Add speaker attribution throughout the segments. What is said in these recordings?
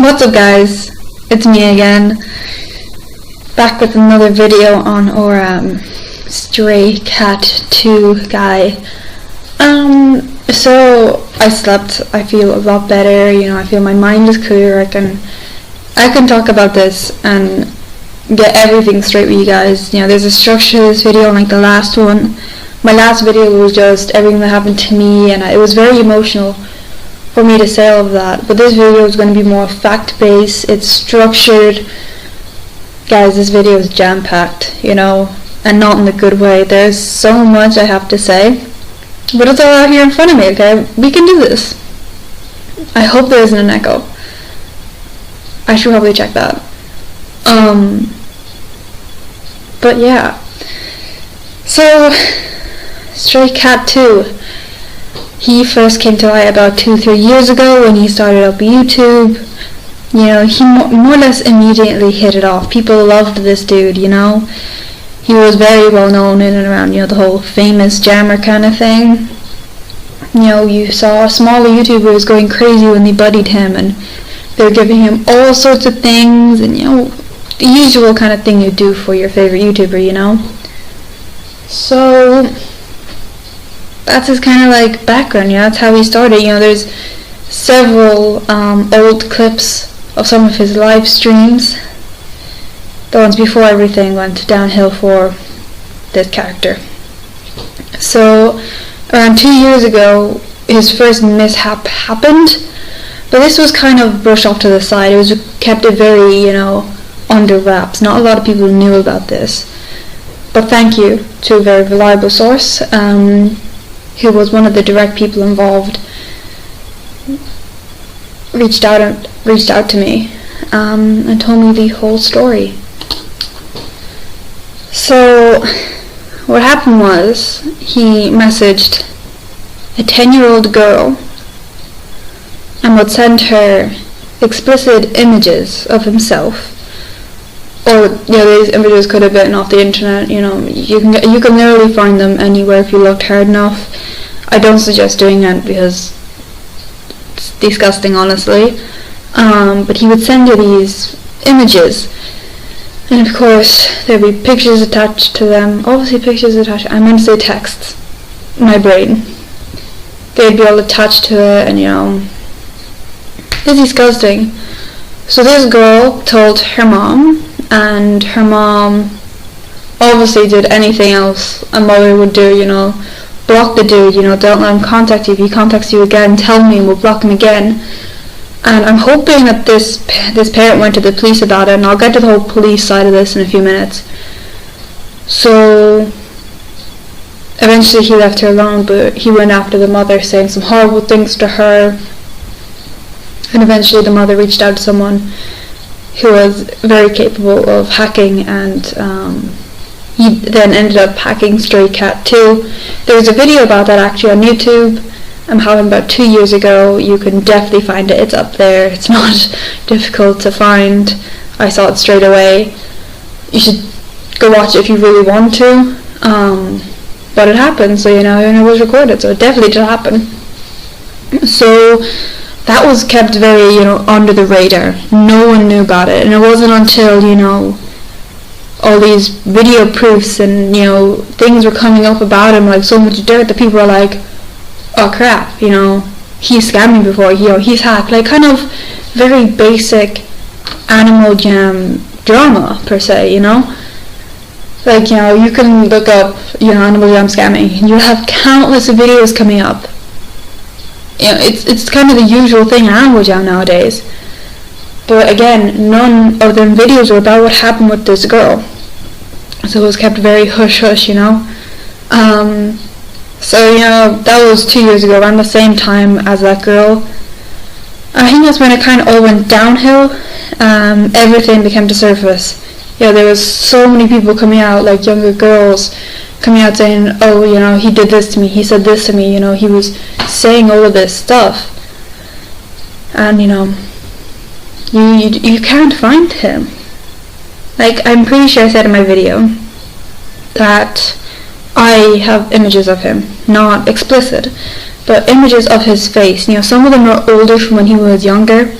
Speaker 1: What's up guys, it's me again, back with another video on our Straycat2 guy. So I slept, I feel a lot better, I feel my mind is clear, I can talk about this and get everything straight with you guys. There's a structure to this video, like the last one. My last video was just everything that happened to me, and it was very emotional for me to say all of that, but this video is going to be more fact-based. It's structured. Guys, this video is jam-packed, and not in a good way. There's so much I have to say, but it's all out here in front of me, okay? We can do this. I hope there isn't an echo. I should probably check that. But yeah. So, Straycat2. He first came to light about 2-3 years ago when he started up YouTube. He more or less immediately hit it off. People loved this dude, He was very well known in and around, the whole famous jammer kind of thing. You saw smaller YouTubers going crazy when they buddied him, and they were giving him all sorts of things, and, the usual kind of thing you do for your favorite YouTuber, So that's his kind of like background, that's how he started. There's several old clips of some of his live streams, the ones before everything went downhill for this character. So around 2 years ago, his first mishap happened, but this was kind of brushed off to the side. It was kept very, under wraps. Not a lot of people knew about this, but thank you to a very reliable source, who was one of the direct people involved, reached out to me and told me the whole story. So what happened was, he messaged a 10-year-old girl and would send her explicit images of himself. Or, these images could have been off the internet, you can literally find them anywhere if you looked hard enough. I don't suggest doing that because it's disgusting, honestly. But he would send her these images, and of course there'd be pictures attached to them. Obviously pictures attached, I meant to say texts. My brain. They'd be all attached to it, and it's disgusting. So this girl told her mom, and her mom obviously did anything else a mother would do, block the dude, don't let him contact you. If he contacts you again, tell me and we'll block him again. And I'm hoping that this parent went to the police about it, and I'll get to the whole police side of this in a few minutes. So eventually he left her alone, but he went after the mother, saying some horrible things to her, and eventually the mother reached out to someone who was very capable of hacking, and he then ended up hacking Straycat2. There was a video about that actually on YouTube. Happened about 2 years ago. You can definitely find it. It's up there. It's not difficult to find. I saw it straight away. You should go watch it if you really want to. But it happened, so and it was recorded, so it definitely did happen. So that was kept very, under the radar. No one knew about it, and it wasn't until, all these video proofs and, things were coming up about him, like so much dirt, that people were like, oh crap, he's scammed me before, he's hacked. Like kind of very basic Animal Jam drama, per se, Like, you can look up, Animal Jam scamming, and you'll have countless videos coming up. It's kind of the usual thing in Animal Jam nowadays. But again, none of them videos were about what happened with this girl. So it was kept very hush-hush, So, that was 2 years ago, around the same time as that girl. I think that's when it kind of all went downhill. Everything became to surface. There was so many people coming out, like younger girls, coming out saying, oh, he did this to me, he said this to me, he was saying all of this stuff. And, you can't find him. Like, I'm pretty sure I said in my video that I have images of him, not explicit, but images of his face. Some of them are older from when he was younger,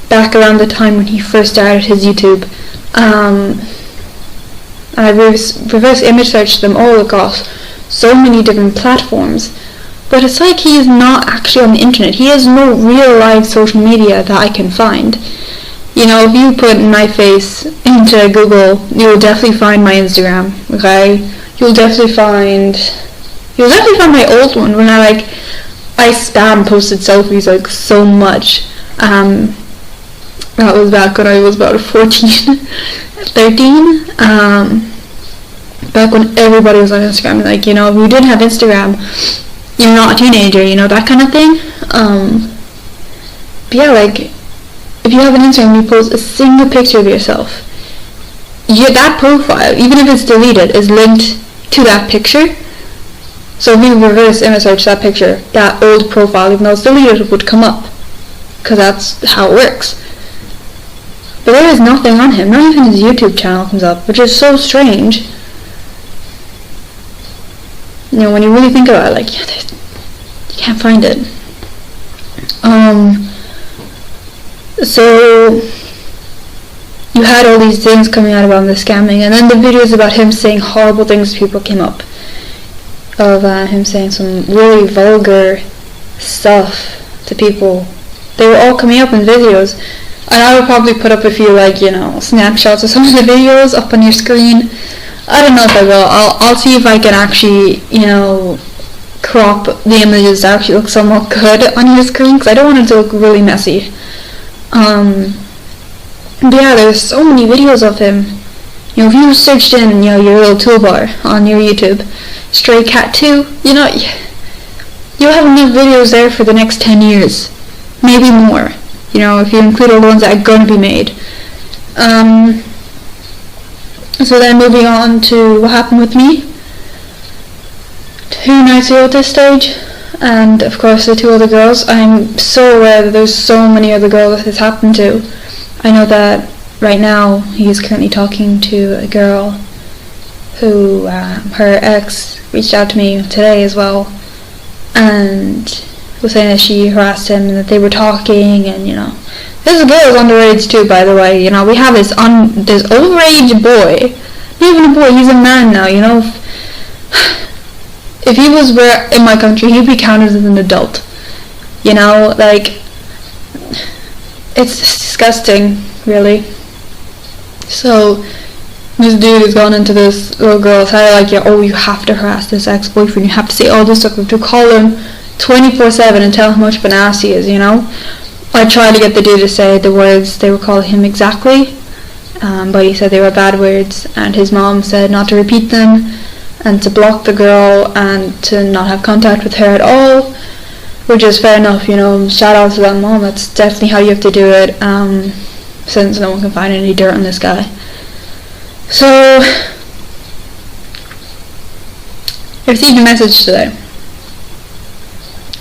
Speaker 1: back around the time when he first started his YouTube. And I reverse image searched them all across so many different platforms. But it's like he is not actually on the internet. He has no real live social media that I can find. You know, if you put my face into Google, you will definitely find my Instagram, okay? You'll definitely find my old one when I spam posted selfies like so much. That was back when I was about 14, 13. Back when everybody was on Instagram. Like, you know, if you didn't have Instagram, you're not a teenager, you know, that kind of thing. But yeah, like, if you have an Instagram and you post a single picture of yourself, that profile, even if it's deleted, is linked to that picture. So if you reverse image search that picture, that old profile, even though it's deleted, would come up. Because that's how it works. But there is nothing on him, not even his YouTube channel comes up, which is so strange. You know, when you really think about it, like, yeah, you can't find it. So you had all these things coming out about the scamming, and then the videos about him saying horrible things to people came up. Of him saying some really vulgar stuff to people. They were all coming up in videos, and I would probably put up a few, like, you know, snapshots of some of the videos up on your screen. I don't know if I will. I'll see if I can actually, you know, crop the images to actually look somewhat good on your screen, because I don't want it to look really messy. But yeah, there's so many videos of him. You know, if you searched in, you know, your little toolbar on your YouTube, Straycat2, you know, you'll have enough videos there for the next 10 years. Maybe more. You know, if you include all the ones that are going to be made. So then moving on to what happened with me. 2 nights ago at this stage. And of course the 2 other girls. I'm so aware that there's so many other girls that this happened to. I know that right now he is currently talking to a girl who, her ex reached out to me today as well. And was saying that she harassed him and that they were talking, and, you know, this girl is underage too, by the way. You know, we have this overage boy, not even a boy, he's a man now, you know. If he was in my country, he'd be counted as an adult, you know, like, it's disgusting, really. So this dude has gone into this little girl's head, like, yeah, oh, you have to harass this ex-boyfriend, you have to say all this stuff, you have to call him 24/7 and tell how much of an ass he is, you know. I tried to get the dude to say the words they were calling him exactly, but he said they were bad words, and his mom said not to repeat them, and to block the girl, and to not have contact with her at all, which is fair enough, you know. Shout out to that mom, that's definitely how you have to do it, since no one can find any dirt on this guy. So, I received a message today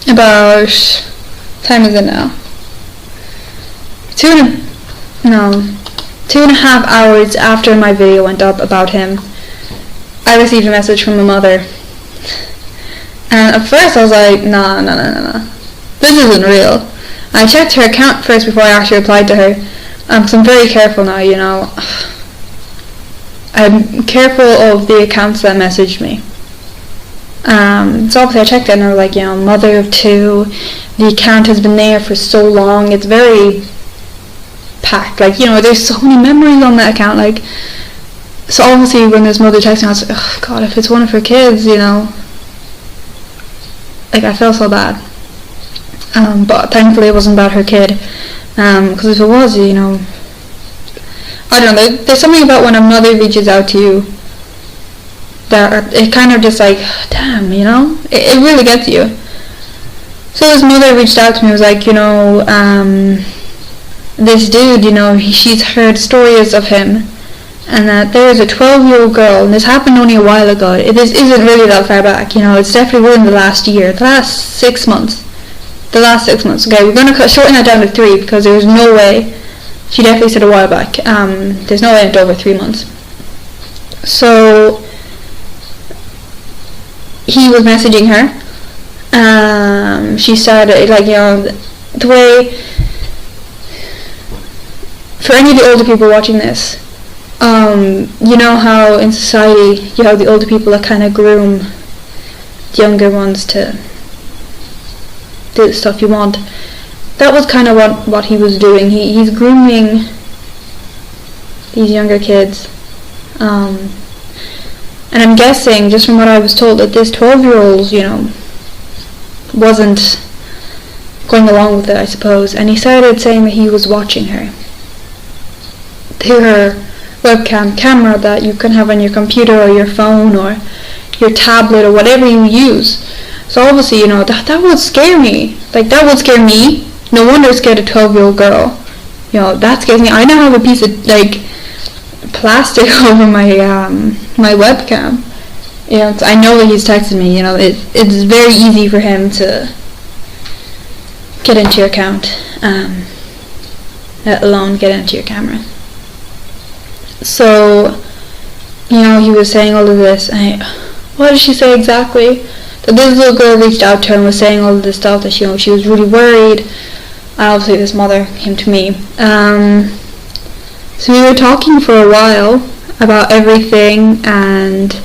Speaker 1: about, what time is it now? 2.5 hours after my video went up about him, I received a message from my mother. And at first I was like, nah, this isn't real. I checked her account first before I actually replied to her, because I'm very careful now, you know. I'm careful of the accounts that messaged me. So obviously I checked it and I was like, you know, mother of 2, the account has been there for so long, it's very packed, like, you know, there's so many memories on that account, like, so obviously when this mother texted me, I was like, oh god, if it's one of her kids, you know, like, I felt so bad, but thankfully it wasn't about her kid, because if it was, you know, I don't know, there's something about when a mother reaches out to you that it kind of just like, damn, you know, it really gets you. So this mother reached out to me, was like, you know, this dude, you know, she's heard stories of him, and that there is a 12-year-old girl, and this happened only a while ago, this isn't really that far back, you know, it's definitely within the last year, the last 6 months, okay, we're going to shorten that down to 3, because there's no way, she definitely said a while back, there's no way it's over 3 months. So he was messaging her, she started, like, you know, the way, for any of the older people watching this, you know how in society you have the older people that kind of groom the younger ones to do the stuff you want. That was kind of what he was doing. He's grooming these younger kids. And I'm guessing, just from what I was told, that this 12-year-old, wasn't going along with it, I suppose. And he started saying that he was watching her through her webcam camera that you can have on your computer or your phone or your tablet or whatever you use. So obviously, that would scare me. Like, that would scare me. No wonder it scared a 12-year-old girl. That scares me. I now have a piece of, plastic over my webcam. I know that he's texted me. It's very easy for him to get into your account, let alone get into your camera. So, he was saying all of this. What did she say exactly? That this little girl reached out to her and was saying all of this stuff, that she was really worried. And obviously this mother came to me. So we were talking for a while about everything, and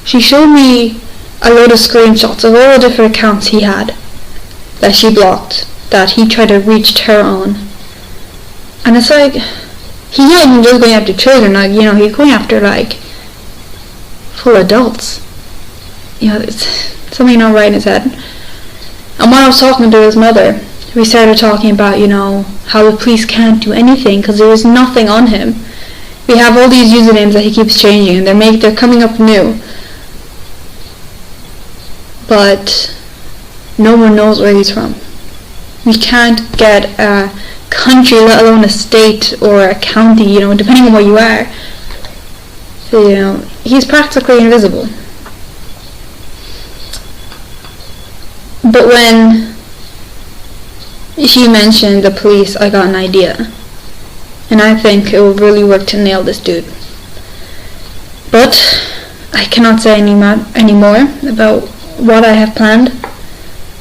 Speaker 1: she showed me a load of screenshots of all the different accounts he had that she blocked, that he tried to reach her on. And it's like, he's not even just going after children, he's going after full adults. It's something not right in his head. And when I was talking to his mother, we started talking about, how the police can't do anything because there is nothing on him. We have all these usernames that he keeps changing, and they're coming up new. But no one knows where he's from. We can't get a country, let alone a state or a county, depending on where you are. So, he's practically invisible. But when she mentioned the police, I got an idea. And I think it will really work to nail this dude. But I cannot say any more about what I have planned.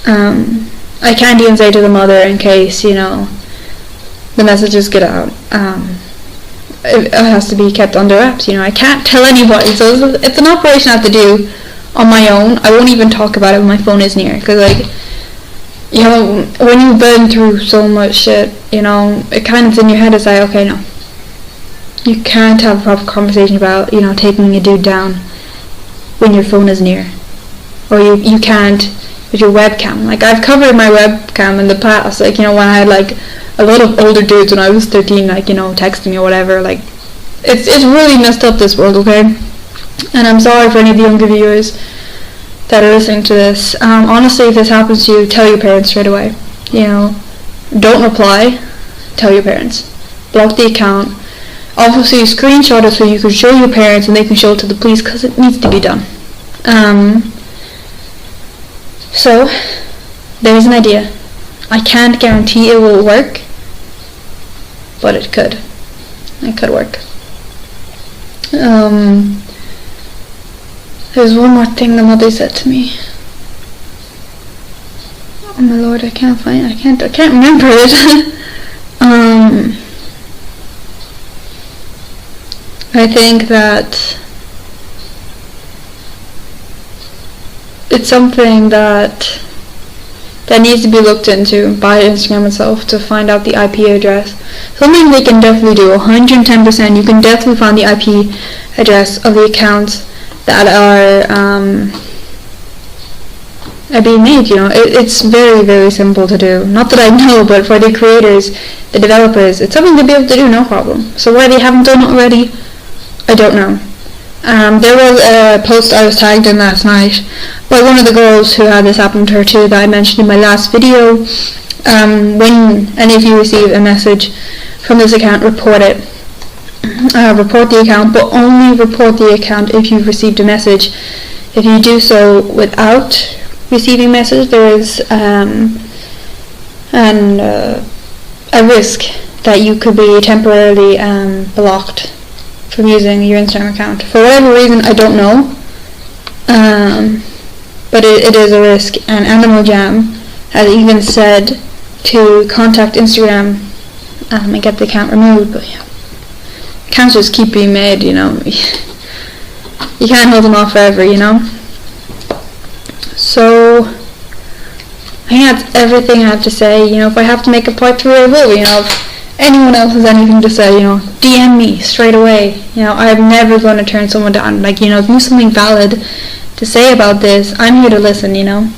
Speaker 1: I can't even say to the mother in case, the messages get out. It has to be kept under wraps, I can't tell anybody. So it's an operation I have to do on my own. I won't even talk about it when my phone is near. Because, when you've been through so much shit, it kind of in your head is like, okay, no. You can't have a proper conversation about, taking a dude down when your phone is near. Or you can't with your webcam. I've covered my webcam in the past, when I had, a lot of older dudes when I was 13, texting me or whatever, it's really messed up, this world, okay? And I'm sorry for any of the younger viewers that are listening to this. Honestly, if this happens to you, tell your parents straight away. Don't reply, tell your parents. Block the account. Obviously, screenshot it so you can show your parents and they can show it to the police, because it needs to be done. So, there's an idea. I can't guarantee it will work, but it could. It could work. There's one more thing the mother said to me. Oh my lord, I can't remember it. I think that it's something that needs to be looked into by Instagram itself to find out the IP address. Something they can definitely do, 110%. You can definitely find the IP address of the accounts that are being made. It's very, very simple to do. Not that I know, but for the creators, the developers, it's something they'll be able to do, no problem. So why they haven't done it already, I don't know. There was a post I was tagged in last night by one of the girls who had this happen to her too, that I mentioned in my last video. When any of you receive a message from this account, report it. Report the account, but only report the account if you've received a message. If you do so without receiving a message, there is a risk that you could be temporarily blocked from using your Instagram account. For whatever reason, I don't know, but it is a risk, and Animal Jam has even said to contact Instagram and get the account removed. But yeah, accounts just keep being made, you know. You can't hold them off forever, you know. So I think that's everything I have to say. You know, if I have to make a part 3, I will. You know, if anyone else has anything to say, you know, DM me straight away. You know, I'm never going to turn someone down. Like, you know, if you have something valid to say about this, I'm here to listen, you know.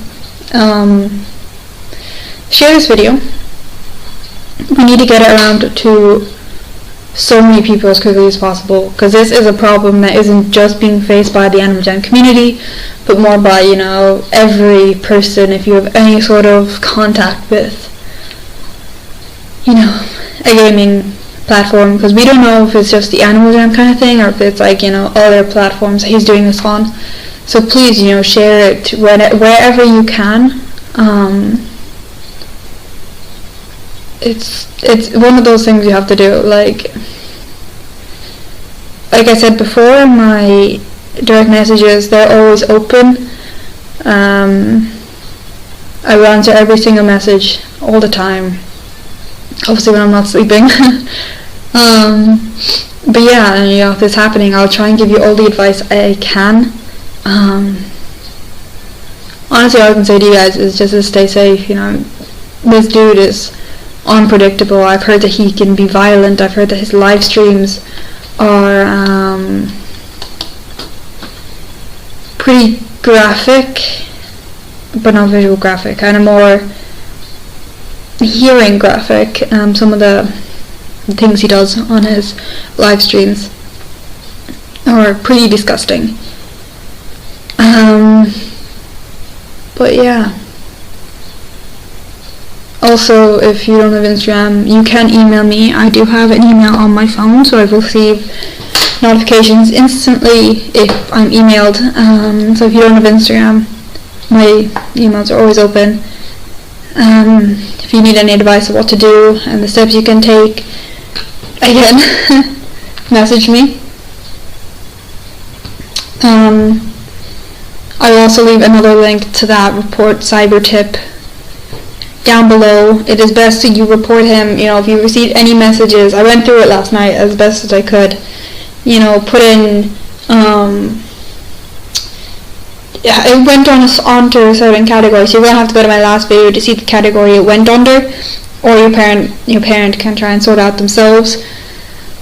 Speaker 1: Share this video. We need to get it around to so many people as quickly as possible, because this is a problem that isn't just being faced by the Animal Jam community, but more by, you know, every person. If you have any sort of contact with, you know, a gaming platform, because we don't know if it's just the Animal Jam kind of thing, or if it's like, you know, other platforms that he's doing this on. So please, you know, share it wherever you can. It's one of those things you have to do. Like I said before, my direct messages, they're always open. I will answer every single message all the time, obviously when I'm not sleeping. But yeah, you know, if this is happening, I'll try and give you all the advice I can. Honestly, all I can say to you guys is just to stay safe. You know, this dude is unpredictable. I've heard that he can be violent. I've heard that his live streams are pretty graphic, but not visual graphic, kind of more hearing graphic. Some of the things he does on his live streams are pretty disgusting. But yeah. Also, if you don't have Instagram, you can email me. I do have an email on my phone, so I will receive notifications instantly if I'm emailed. So if you don't have Instagram, my emails are always open. If you need any advice on what to do and the steps you can take, again, message me. I will also leave another link to that report cyber tip down below. It is best that you report him. You know, if you receive any messages, I went through it last night as best as I could. You know, put in, it went onto a certain category, so you're going to have to go to my last video to see the category it went under, or your parent can try and sort out themselves.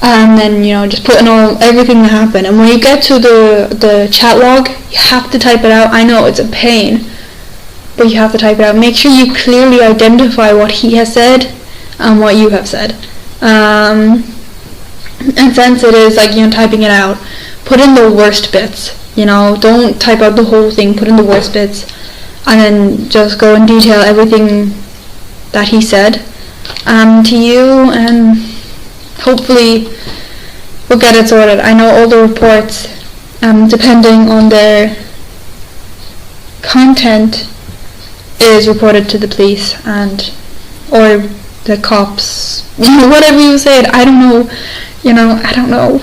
Speaker 1: And then, you know, just put in everything that happened. And when you get to the chat log, you have to type it out. I know it's a pain, but you have to type it out. Make sure you clearly identify what he has said and what you have said. And since it is like, you know, typing it out, put in the worst bits. You know, don't type out the whole thing. Put in the worst bits, and then just go and detail everything that he said to you, and hopefully we'll get it sorted. I know all the reports, depending on their content, is reported to the police or the cops, you know, whatever you said. I don't know, you know, I don't know.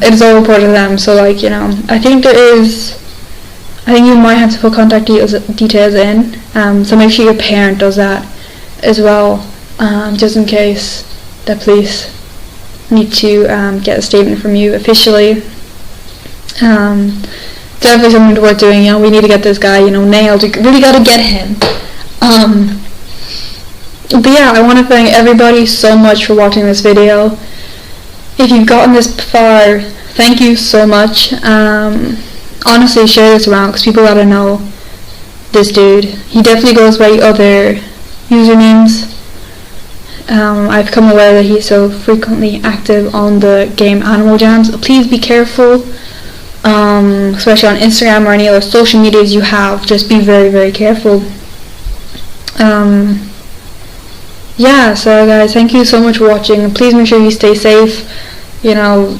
Speaker 1: It's all reported to them. So, like, you know, I think you might have to put contact details in. So make sure your parent does that as well, just in case the police need to get a statement from you officially. Definitely something worth doing. You know, we need to get this guy, you know, nailed. We really got to get him. But yeah, I want to thank everybody so much for watching this video. If you've gotten this far, thank you so much. Honestly, share this around, because people gotta know this dude. He definitely goes by other usernames. I've become aware that he's so frequently active on the game Animal Jams. Please be careful, especially on Instagram or any other social medias you have. Just be very, very careful. Yeah, so guys, thank you so much for watching. Please make sure you stay safe. You know,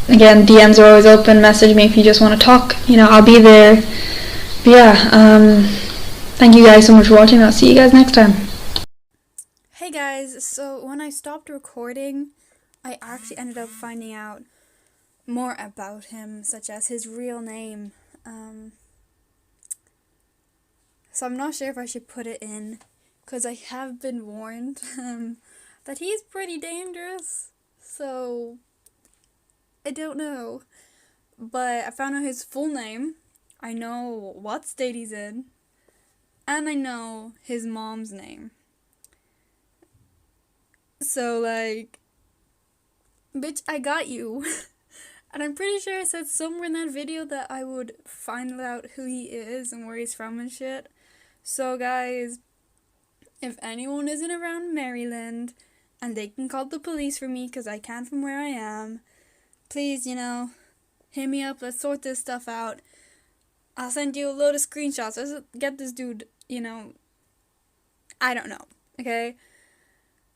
Speaker 1: again, DMs are always open. Message me if you just want to talk. You know, I'll be there. But yeah, thank you guys so much for watching. I'll see you guys next time.
Speaker 2: Hey guys, so when I stopped recording, I actually ended up finding out more about him, such as his real name. So I'm not sure if I should put it in, because I have been warned that he's pretty dangerous. So, I don't know. But I found out his full name. I know what state he's in. And I know his mom's name. So, like, bitch, I got you. And I'm pretty sure I said somewhere in that video that I would find out who he is and where he's from and shit. So, guys, if anyone isn't around Maryland and they can call the police for me because I can't from where I am, please, hit me up. Let's sort this stuff out. I'll send you a load of screenshots. Let's get this dude, I don't know, okay?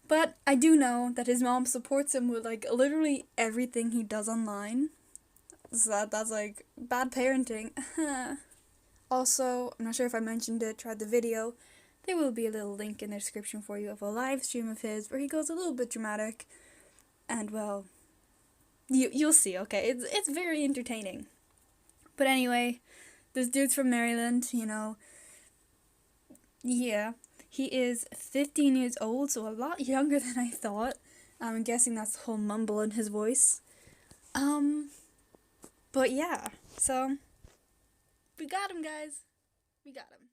Speaker 2: But I do know that his mom supports him with, like, literally everything he does online. So that's like, bad parenting. Also, I'm not sure if I mentioned it, tried the video. There will be a little link in the description for you of a live stream of his where he goes a little bit dramatic. And, well, you'll see, okay? It's very entertaining. But anyway, this dude's from Maryland, Yeah. He is 15 years old, so a lot younger than I thought. I'm guessing that's the whole mumble in his voice. But yeah, so we got him, guys. We got him.